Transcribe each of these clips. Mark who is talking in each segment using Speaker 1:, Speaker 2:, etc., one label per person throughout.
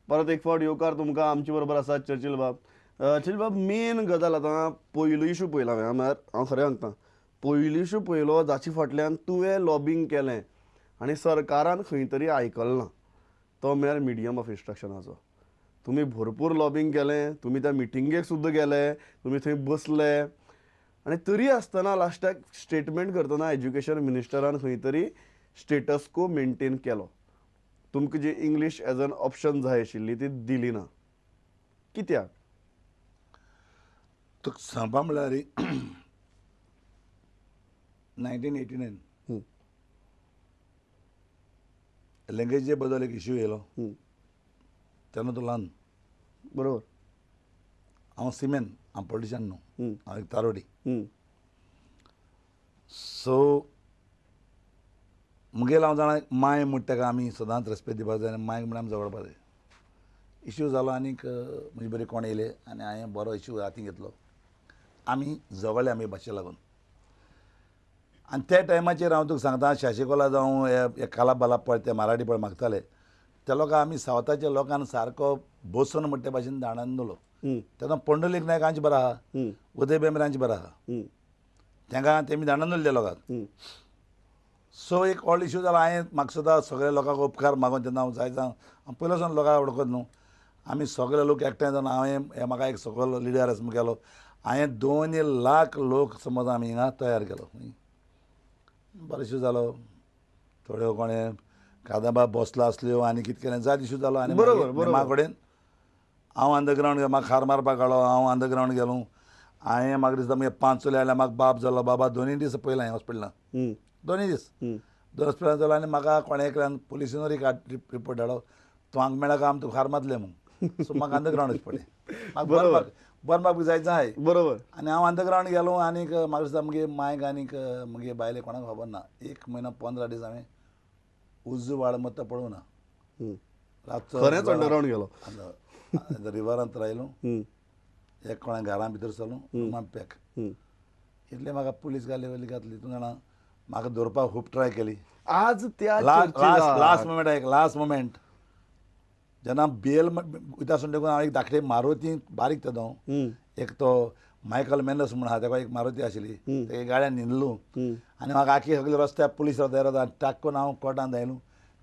Speaker 1: परत एक फावट येवकार तुमकां आमचे बरोबर आसा चर्चिल बाब. चर्चिल बाब, मेन गजाल आतां पयलो इशू पयला म्हळ्यार हांव खरें सांगता, पयलो इशू पयलो जाचे फाटल्यान तुवें लॉबिंग केलें आनी सरकारान खंय तरी आयकलें ना, तो म्हळ्यार मिडियम ऑफ इन्स्ट्रक्शनाचो. तुमी भरपूर लॉबिंग केलें, तुमी त्या मिटिंगेक सुद्दां गेले, तुमी थंय बसले आनी तरी आसतना लास्टाक स्टेटमेंट करतना एज्युकेशन मिनिस्टरान खंय तरी स्टेटस को मेंटेन केलो. तुमकां जी इंग्लीश एज एन ऑप्शन जाय आशिल्ली ती दिली ना. कित्याक?
Speaker 2: तुका सांगपा म्हळ्यार 1989
Speaker 1: हं,
Speaker 2: लँग्वेजे बद्दल एक इश्यू येयलो.
Speaker 1: हं,
Speaker 2: तेन्ना तूं ल्हान.
Speaker 1: बरोबर.
Speaker 2: हांव सिमेन, हांव पॉलिटिशन न्हू,
Speaker 1: हं,
Speaker 2: हांव एक तारोडी.
Speaker 1: हं,
Speaker 2: सो मुगेल हांव जाणा माय म्हणटा तेका आमी सदांच रेस्पेक्ट दिवपाक जाय आनी मांयक म्हण आमी जवळपाक जाय. इश्यू जालो आनीक म्हजे बरे कोण येयले आनी हांवें बरो इश्यू हातीन घेतलो. आमी झगडले आमी भाशे लागून. आनी त्या टायमाचेर हांव तुका सांगता, शाशिकोला जावं हे काला बाला पळय ते मराठी पळय मागताले, त्या लोकांक आमी सावथाच्या लोकांक सारको बसून म्हणटा ते भाशेन धाडून दवरलो.
Speaker 1: हं,
Speaker 2: तेन्ना पंडलीक नायक हांचे बरो आहा,
Speaker 1: हं,
Speaker 2: उदय भेंब्रे हांचे बरो आहा,
Speaker 1: हं,
Speaker 2: तांकां तेमी धाडून दवरले लोकांक.
Speaker 1: हं,
Speaker 2: सो एक व्हडलो इश्यू जालो. हांवें म्हाका सुद्दां सगळ्या लोकांक उपकार मागून तेन्ना हांव जाय हांव पयलो सावन लोकांक वळखत न्हू. आमी सगळे लोक एकठांय जावन हांवें म्हाका एक सकयल लिडर आसा केलो. हांवें 2 लाख लोक समज आमी हिंगा तयार केलो. बरो इश्यू जालो. थोड्यो कोणें कादंबा बसलो आसल्यो आनी कितें केलें जायत इश्यू जालो. आनी
Speaker 1: बरोबर,
Speaker 2: म्हाका कडेन हांव अंडरग्रावंड म्हाका हार मारपाक काडलो. हांव अंडरग्रावंड गेलो. हांवें म्हाका दिसता म्हगे 5 चले आयले. म्हाका बाब जालो. बाबा 2 दीस पयलें हांवें हॉस्पिटलांत.
Speaker 1: हं,
Speaker 2: 2 दीस
Speaker 1: हं,
Speaker 2: हॉस्पिटलांत जालो. आनी म्हाका कोणें एकल्यान पुलिसांनी रिपोर्ट धाडलो, तूं हांगा मेळ्ळा काय आमी तुका हार मारतले म्हूण. सो म्हाका अंडरग्रावंड वचचें पडलें. म्हाका बरपाक जायचं आहाय.
Speaker 1: बरोबर.
Speaker 2: आनी हांव अंडरग्रावंड गेलो. आनीक म्हाका दिसता म्हगे मांयक आनीक म्हगे बायलेक कोणाक खबर ना. 1 म्हयनो 15 दीस हांवें उज्ज वाड मत्ता पळोवंक ना.
Speaker 1: हं,
Speaker 2: रातचो
Speaker 1: खरेंच अंडरग्रावंड गेलो.
Speaker 2: रिवरांत रायलो.
Speaker 1: हं,
Speaker 2: एक कोणा घरा भितर सरलो. रुमान पॅक.
Speaker 1: हं.
Speaker 2: इतले म्हाका पुलीस घाली घातली. तूं जाणा म्हाका धरपाक खूब ट्राय केली.
Speaker 1: आज त्या
Speaker 2: लास्ट मोमेंट एक लास्ट मोमेंट जेन्ना बेल वयता आसून देखून हांव एक धाकटे मारुती बारीक तेदो एक तो मायकल मेनस म्हूण आहा, ताका एक मारुती आशिल्ली, तेगे गाड्यान न्हिदलो आनी म्हाका आख्खे सगळे रस्त्यार पुलीस रावता टाक करून हांव कोर्टांत आयलो.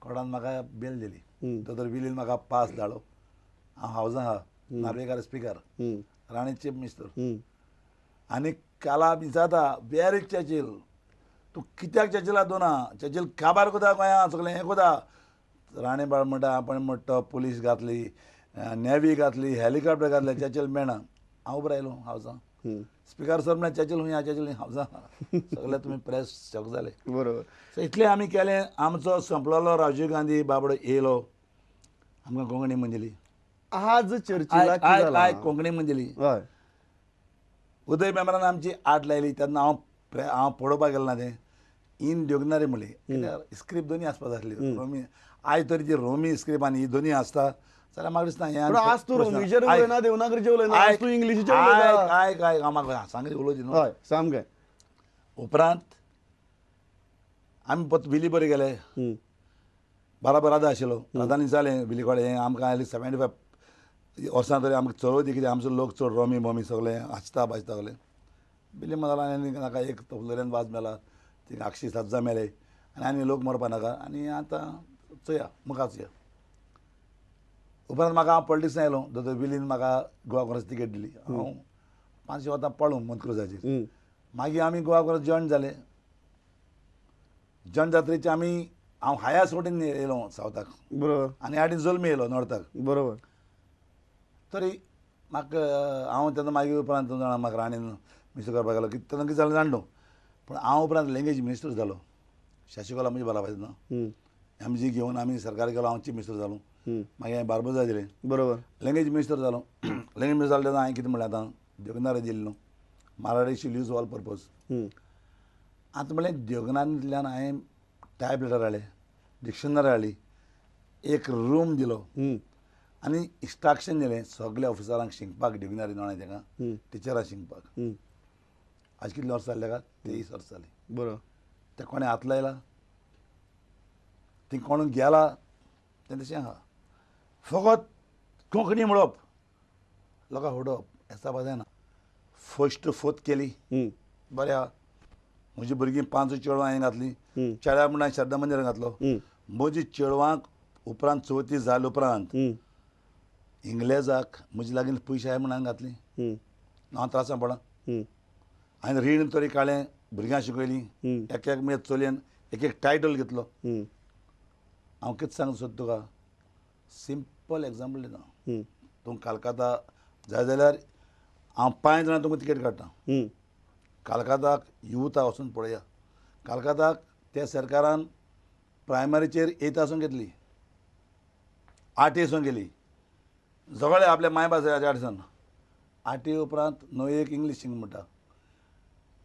Speaker 2: कोर्टांत म्हाका बेल दिली. दोतोर विलीन म्हाका पास धाडलो. हांव हावजां आहा, नार्वेकार स्पिकर, राणी चीफ मिनिस्टर. आनी काला विचारता वेर इज चर्चिल, तूं कित्याक चर्चिलाक दोना? चर्चिल काबार कोता गोंयांत सगळें हें कोता. राणे बाळ म्हणटा आपण म्हणटा पुलीस घातली, नेवी घातली, हेलिकॉप्टर घातले, चर्चिल मेळना. हांव उबो रायलो हावजां. स्पिकर सर म्हळ्यार चर्चिल हुंय चर्चिल हावजां. सगळे तुमी प्रेस शॉक जाले.
Speaker 1: बरोबर.
Speaker 2: सो इतलें आमी केलें. आमचो संपलोलो राजीव गांधी बाबडो येयलो, आमकां कोंकणी म्हणजिली.
Speaker 1: आज चर्चिला कितें जाला?
Speaker 2: आय कोंकणी म्हणजिली.
Speaker 1: हय.
Speaker 2: उदय मेमरान आमची आट लायली. तेन्ना हांव पळोवपाक गेलो ना तें इन देवनागरी म्हणली. स्क्रिप्ट दोनी आसपाक जाय आसली. रोमी आयज तरी जी रोमी स्क्रिप्ट आनी ही दोनी आसता जाल्यार म्हाका दिसता
Speaker 1: पूण आज तूं रोमीचेर उलयना, देवनागरीचेर उलयना, आज तूं इंग्लिशीचेर
Speaker 2: काय काय म्हाका सांग उलोवची न्हू.
Speaker 1: हय, सामकें.
Speaker 2: उपरांत आमी परत विली बरे गेले. बराबर राजा आशिल्लो. राजांनी जालें विली कडेन. हें आमकां आयली 75 वर्सां तरी आमकां चलोवची कितें आमचो लोक चड रोमी बोमी सगळें हांसता बाजता सगळें. बिली जालो आनी नाका एक तबलेऱ्यान वाज मेला, थिंग 807 मेले आनी लोक मरपा नाका. आनी आतां चोया मुखार चोया. उपरांत म्हाका हांव पॉलिटिक्सान आयलो. दोतोर विलीन म्हाका गोवा काँग्रेस तिकेट दिली. हांव 5 वतां पळोवंक मंत्रुजाचेर. मागीर आमी गोवा काँग्रेस जॉयन जाले. जॉयन जातरीचे आमी हांव हाया सोटीन येयलो सावथाक.
Speaker 1: बरोबर.
Speaker 2: आनी आडीन जल्मी येयलो नॉर्थाक.
Speaker 1: बरोबर.
Speaker 2: तरी म्हाका हांव तेन्ना मागीर उपरांत जाणा म्हाका राणीन मिस्टर करपाक गेलो. तेन्ना कितें जालें जाणा न्हू, पूण हांव उपरांत लँग्वेज मिनिस्टर जालो. शाशिकोला म्हणजे बरा तेन्ना MG घेवन आमी सरकार गेलो. हांव चीफ मिनिस्टर जालो. मागीर हांवें बार्बोजा दिलें.
Speaker 1: बरोबर.
Speaker 2: लँग्वेज मिनिस्टर जालो. लँग्वेज मिनिस्टर जालो तेन्ना हांवें कितें म्हणलें आतां देवनागरी दिली न्हू, मराठी शील यूज ऑल पर्पज. आतां म्हणलें देवनागरींतल्यान हांवें टायप लेटर हाडले, डिक्शनरी हाडली, एक रूम दिलो आनी इंस्ट्रक्शन दिलें सगल्या ऑफिसरांक शिंकपाक डिक्शनरी नोणाय ताका, टिचरांक शिंकपाक. आज कितलीं वर्सां जालीं ताका? 23 वर्सां जालीं.
Speaker 1: बरोबर.
Speaker 2: ते कोणें हात लायला, थंय कोण गेला तें तशें आहा. फकत कोंकणी म्हणप लोकांक होडप हें जायना. फस्ट फोत केली बरें आहा. म्हजी भुरगीं 5 चेडवां हांवें घातलीं. चेड्या म्हणून हांवें श्रद्धा मंदिरांत घातलो. म्हजी चेडवांक उपरांत चवथी जाले उपरांत इंग्लेजाक म्हजे लागीं पयशे हांवें म्हणून घातलीं. हांव त्रासान पडा. हांवें रीण तरी काडलें, भुरग्यां शिकयलीं, एक म्हजे चलयेन एक टायटल घेतलो. हांव कितें सांगता सोद तुका, सिंपल एग्जाम्पल दिता. तूं कलकत्ता जाय जाल्यार हांव 5 जाणां तुमकां तिकेट काडटा. कलकत्ताक युथा वचून पळया. कलकत्ताक त्या सरकारान प्रायमरीचेर 8 पासून घेतली, 8 पासून गेली. सगळे आपल्या मायभास आडसान 8 उपरांत 9 इंग्लीश शिंग म्हणटा.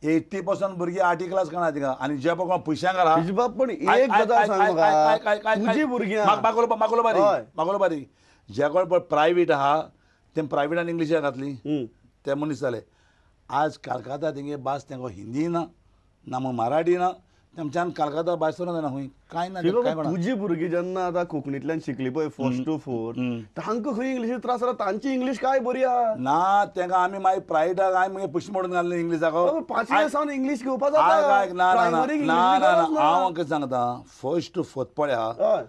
Speaker 2: 80% भुरगीं 8 क्लास काणा थिंगा. आनी जे पळय कोण पयशांक घाला
Speaker 1: हिजबाब पण एक गजाल सांग म्हाका, तुजी भुरग्यां
Speaker 2: मागोलो बारी जे कोण पळय प्रायवेट आहा तें प्रायवेटान इंग्लिशान घातली ते मनीस जाले. आज कलकत्ता तेंगे भास तेंको हिंदी ना मग मराठी ना, तेमच्यान कलकत्ता भास सुरू जायना खंय कांय ना.
Speaker 1: तुजी भुरगीं जेन्ना आतां कोंकणींतल्यान शिकली पळय फस्ट टू फोर्थ, तांकां खंय इंग्लिशी त्रास जाता. तांची इंग्लीश काय बरी आहा
Speaker 2: ना. तेंकां आमी मागीर प्रायवेटाक हांवें पयशे मोडून घालले इंग्लिशाक.
Speaker 1: 5वी सावन इंग्लीश घेवपाक
Speaker 2: हांव कितें सांगता, फस्ट टू फोर्थ पळया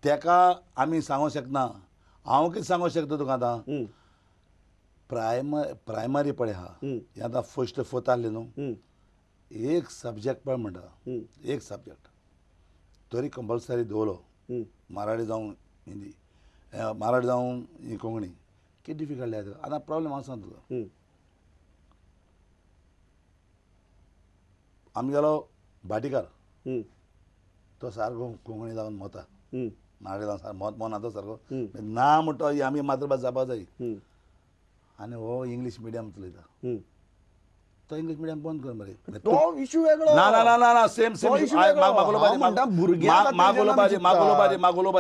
Speaker 2: तेका आमी सांगूं शकना. हांव कितें सांगूं शकता तुका आतां, प्रायमरी पळय आहा हें आतां फस्ट टू फोर्थ आहलें न्हू, एक सब्जेक्ट पळय म्हणटा, एक सब्जेक्ट तरी कंपल्सरी दवरलो. मराठी जावं हिंदी, मराठी जावं ही कोंकणी, कितें डिफिकल्ट आहा आतां. प्रॉब्लेम हांव सांगता तुका. आमी गेलो भाटीकार, तो सारको कोंकणी जावन मोता, मराठी जावन सारको मोना तो सारको ना म्हणटा ही आमी मातृभास जावपा जाय. आनी हो इंग्लीश मिडियम चलयता. तो इंग्लीश मिडियम बंद कर मरे.
Speaker 1: तो इशू वेगळो.
Speaker 2: ना ना ना ना सेम सेम
Speaker 1: मागोलो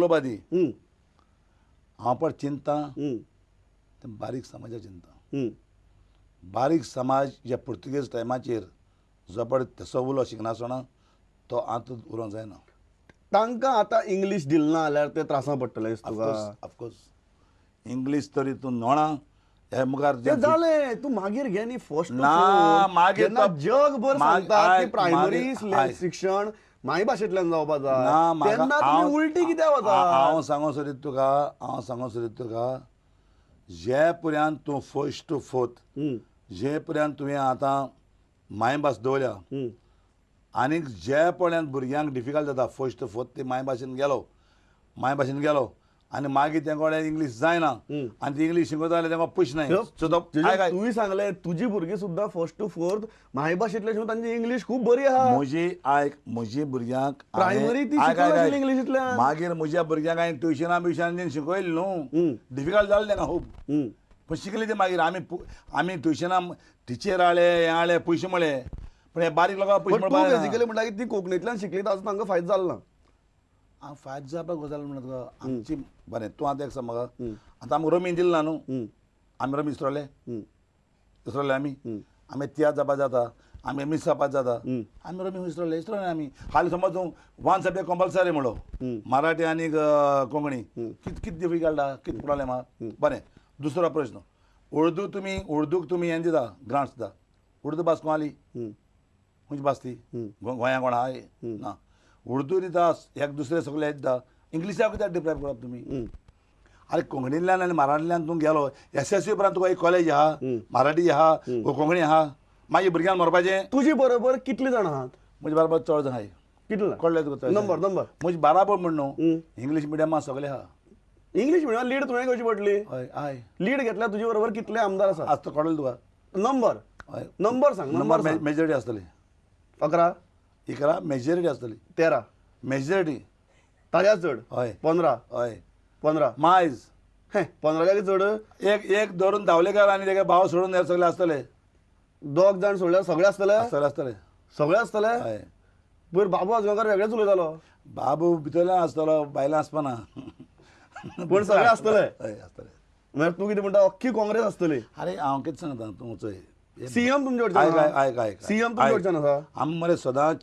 Speaker 2: बादी हांव पण चिंता तें बारीक समाजा चिंता. बारीक समाज जे पुर्तुगेज टायमाचेर जो पळय तसो उलो शिकनासतना तो आतां उरोवंक जायना.
Speaker 1: तांकां आतां इंग्लीश दिलना जाल्यार ते त्रासां पडटले तुका.
Speaker 2: ऑफकोर्स इंग्लीश तरी तूं नोणा हे मुखार
Speaker 1: जालें. तूं मागीर घे न्ही फस्ट
Speaker 2: ना. मागीर
Speaker 1: जगभर सांगता की प्रायमरी शिक्षण मायभाशेंतल्यान जावपा जाय, तेन्ना तुमी उलटी कित्याक वता.
Speaker 2: हांव सांगूं सोदीत तुका जे पर्यंत तूं फस्ट टू फोर्थ जे पर्यंत तुवें आतां मायभास दवरल्या आनीक जे पर्यंत भुरग्यांक डिफिकल्ट जाता फस्ट टू फोर्थ ते मायभाशेन गेलो आनी मागीर तेंका कडेन इंग्लीश जायना आनी ती इंग्लीश शिकयता जाल्यार तेंका पयशे नाय.
Speaker 1: तुवें सांगलें तुजी भुरगीं सुद्दां फस्ट टू फोर्थ मायभाशेंतल्यान शिकून तांची इंग्लीश खूब बरी आहा.
Speaker 2: म्हजी भुरग्यांक
Speaker 1: प्रायमरी ती इंग्लिशींतल्यान
Speaker 2: मागीर म्हज्या भुरग्यांक हांवें ट्युशनां शिकयलें न्हू, डिफिकल्ट जालें तेंका खूब. पूण शिकली ती मागीर आमी ट्युशनां टिचर हाडले हे हाडले पयशे मेळ्ळे, पूण हे बारीक लोकांक पयशे मेळपाक
Speaker 1: बेजिकली म्हणटा की ती कोंकणींतल्यान शिकली ताचो तांकां फायदो जालो ना.
Speaker 2: हांव फायदो जावपाक गजाल म्हणटा तुका आमची बरें तूं आतां एक सांग म्हाका, आतां आमकां रमी दिलें ना न्हू, आमी रमी इसरोले आमी तियात्र जावपा जाता, आमी मिस जावपा जाता, आमी रमी इसरोले आमी. हालीं समज तूं 1 सब्जेक्ट कंपल्सरी म्हणलो मराठी आनी कोंकणी, कितें डिफिकल्ट आहा, कितें प्रॉब्लेम आहा. बरें दुसरो प्रश्न, उर्दूक तुमी हें दिता ग्रांट्स दिता. उर्दू भास कोण आली खंयची भास ती गोंया कोण आहा ना. उर्दू दिता एक दुसरे सगळे दिता, इंग्लिशाक कित्याक डिप्रायव करप तुमी. अरे कोंकणींतल्यान आनी मराठींतल्यान तूं गेलो SSC उपरांत तुका एक कॉलेज आहा, मराठी आहा, कोंकणी आहा, मागीर भुरग्यांक मरपाचें.
Speaker 1: तुजी बरोबर कितले जाण आहात?
Speaker 2: म्हजे बरोबर चड जाण आहाय.
Speaker 1: कितले
Speaker 2: कळ्ळें तुका?
Speaker 1: नंबर
Speaker 2: म्हजे बराबर म्हण न्हू, इंग्लीश मिडियमाक सगळे आहा.
Speaker 1: इंग्लीश मिडियम लीड तुवें घेवची पडली.
Speaker 2: हय हय
Speaker 1: लीड घेतल्यार तुजे बरोबर कितले आमदार आसात?
Speaker 2: आतां कळ्ळें तुका?
Speaker 1: नंबर
Speaker 2: हय
Speaker 1: नंबर सांग. नंबर
Speaker 2: मेजॉरिटी आसतली
Speaker 1: 11
Speaker 2: मेजॉरिटी आसतली.
Speaker 1: 13
Speaker 2: मेजॉरिटी
Speaker 1: ताज्या चड.
Speaker 2: हय
Speaker 1: 15
Speaker 2: हय
Speaker 1: 15
Speaker 2: मायज
Speaker 1: 15 चड.
Speaker 2: एक धरून धावलेकार आनी तेगे भाव सोडून हे सगळे आसतले.
Speaker 1: दोग जाण सोडल्यार सगळे आसतले.
Speaker 2: आसतले
Speaker 1: सगळे आसतले.
Speaker 2: हय
Speaker 1: बरं बाबू आजगांवकार वेगळेच उलयतालो.
Speaker 2: बाबू भितरल्यान आसतलो भायल्यान आसपाना
Speaker 1: पूण सगळे आसतले.
Speaker 2: हय आसतले.
Speaker 1: म्हळ्यार तूं कितें म्हणटा अख्खी काँग्रेस आसतली.
Speaker 2: अरे हांव कितें सांगता तूं चोय
Speaker 1: सीएम तुमचे कडच्यान
Speaker 2: आयक
Speaker 1: सीएम तुमचे कडच्यान आसा.
Speaker 2: आमी मरे सदांच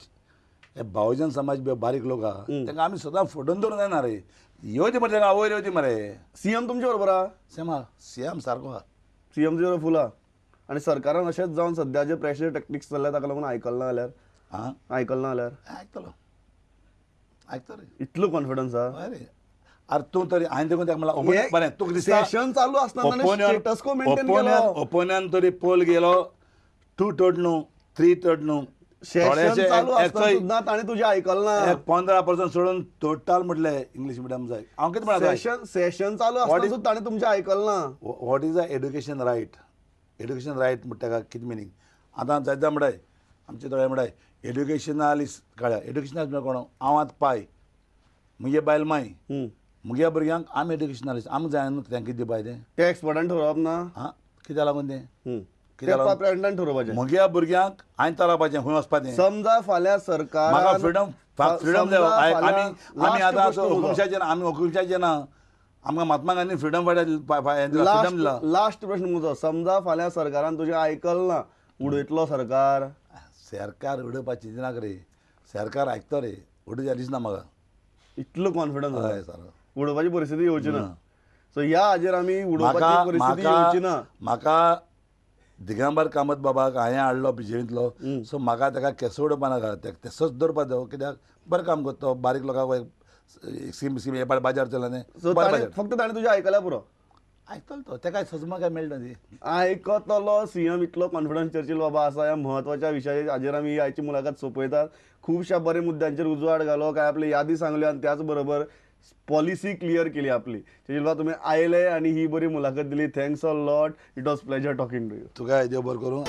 Speaker 2: हे बहुजन समाज बारीक लोक आहा तांकां आमी सदां फटोवन दवरूंक जायना रे. येवची मरे तेका वयर येवची मरे
Speaker 1: सीएम तुमचे बरोबर आहा
Speaker 2: सीएम सारको आहा
Speaker 1: सीएम तुजे बरोबर फुल आहा आनी सरकारान अशेंच जावन सध्या जे प्रेशर टॅक्टिक्स चल्ल्या ताका लागून आयकल ना जाल्यार
Speaker 2: आं
Speaker 1: आयकल ना जाल्यार
Speaker 2: आयकतलो आयकतो रे
Speaker 1: इतलो कॉन्फिडन्स आहा
Speaker 2: हय रे अरे तूं तरी हांवें देखून ताका म्हणला बरें तुका दिसता
Speaker 1: सेशन चालू असताना स्टेटस को मेंटेन केलो
Speaker 2: ओपोनंट तरी पोल गेलो 2 थर्ड न्हू 3 थर्ड न्हू
Speaker 1: सेशन चालू असताना सुद्दां ताणें तुजें आयकल ना
Speaker 2: 15% सोडून टोटल म्हटलें इंग्लीश मिडियम जाय हांव कितें म्हणटा
Speaker 1: सेशन चालू असताना सुद्दां ताणें तुमचें आयकल ना
Speaker 2: what is a education right म्हणटा ताका कितें मिनींग आतां जायते म्हणटाय आमचे थोडे म्हणटाय एड्युकेशनालिस्ट कळ्या एड्युकेशनालिस्ट म्हणजे कोण हांव आतां पाय म्हगे बायल माय म्हज्या भुरग्यांक आमी एड्युकेशनालिस्ट आमकां जाय न्हू तें कितें दिवपाय तें
Speaker 1: ते एक्सपर्टान ठरवप ना
Speaker 2: हां कित्याक लागून तें
Speaker 1: ते प्रेसिडेंटान ठरवपाचें
Speaker 2: म्हज्या भुरग्यांक हांवें चलोवपाचें खंय वचपाचें
Speaker 1: समजा फाल्यां सरकार
Speaker 2: म्हाका फ्रिडम जाय आमी आतां हुकुमशाचे ना आमकां महात्मा गांधी फ्रिडम फ्रिडम दिला
Speaker 1: लास्ट प्रश्न म्हजो समजा फाल्यां सरकारान तुजें आयकल ना उडयतलो सरकार
Speaker 2: उडोवपाची दिनाक रे सरकार आयकतो रे उडोवच्या दिसना म्हाका
Speaker 1: इतलो कॉन्फिडन्स
Speaker 2: हय सारको
Speaker 1: उडोवपाची परिस्थिती येवची ना सो ह्या हाजेर आमी उडोवपाची परिस्थिती येवची ना
Speaker 2: म्हाका दिगंबर कामत बाबाक हांवें हाडलो बिजेंतलो सो म्हाका ताका केसो उडोवपा नाका तेसोच दवरपा जाय कित्याक बरें काम करता बारीक लोकांक स्कीम बाजार चलना
Speaker 1: फक्त ताणें तुजें आयकल्यार पुरो
Speaker 2: आयकतलो तो तेका सजमा काय मेळटा ती
Speaker 1: आयकतलो सीएम इतलो कॉन्फिडन्स चर्चिल बाबा आसा ह्या म्हत्वाच्या विशयाचेर हाजेर आमी ही आयची मुलाखत सोंपयतात खुबशा बऱ्या मुद्द्यांचेर उजवाड घालो काय आपली यादी सांगल्यो आनी त्याच बरोबर पॉलिसी क्लियर केली आपली चर्चिल बाबा तुमी आयले आनी ही बरी मुलाखत दिली thanks a lot it was pleasure talking to you
Speaker 2: तुका देव बरें करूं